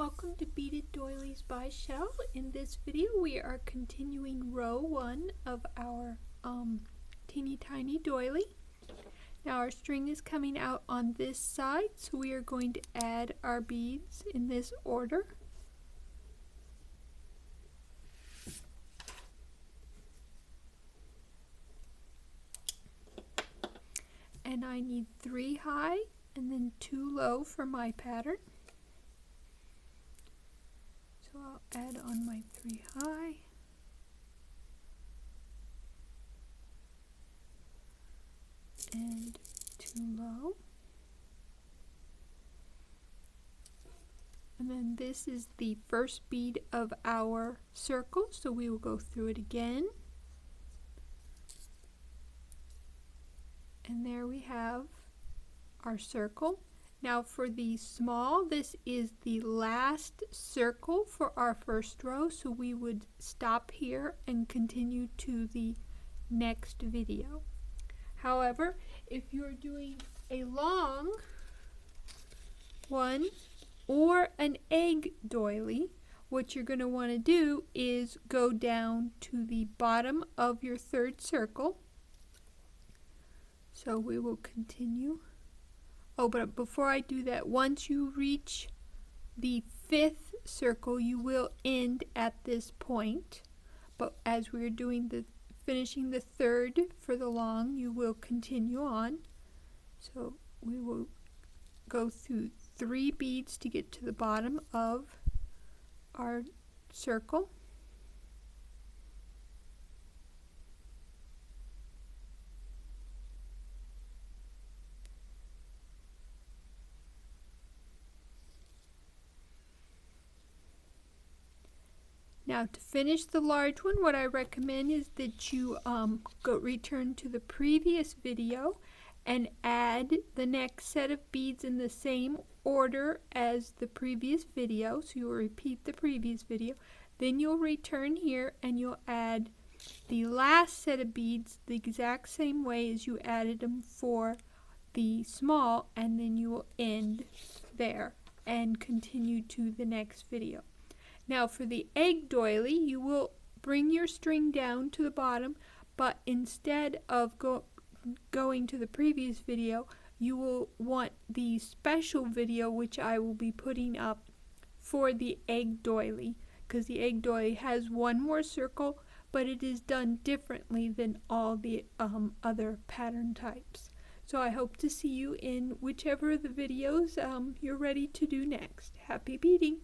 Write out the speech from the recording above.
Welcome to Beaded Doilies by Shell. In this video we are continuing row 1 of our Teeny-Tiny Doily. Now our string is coming out on this side, so we are going to add our beads in this order. And I need 3 high and then 2 low for my pattern. So I'll add on my 3 high and 2 low. And then this is the first bead of our circle, so we will go through it again. And there we have our circle. Now for the small, this is the last circle for our first row, so we would stop here and continue to the next video. However, if you're doing a long one or an egg doily, what you're going to want to do is go down to the bottom of your third circle. So we will continue. Oh, but before I do that, once you reach the 5th circle, you will end at this point. But as we're doing finishing the 3rd for the long, you will continue on. So we will go through 3 beads to get to the bottom of our circle. Now to finish the large one, what I recommend is that you return to the previous video and add the next set of beads in the same order as the previous video. So you'll repeat the previous video. Then you'll return here and you'll add the last set of beads the exact same way as you added them for the small, and then you will end there and continue to the next video. Now for the egg doily, you will bring your string down to the bottom, but instead of going to the previous video, you will want the special video which I will be putting up for the egg doily, because the egg doily has one more circle, but it is done differently than all the other pattern types. So I hope to see you in whichever of the videos you're ready to do next. Happy beading!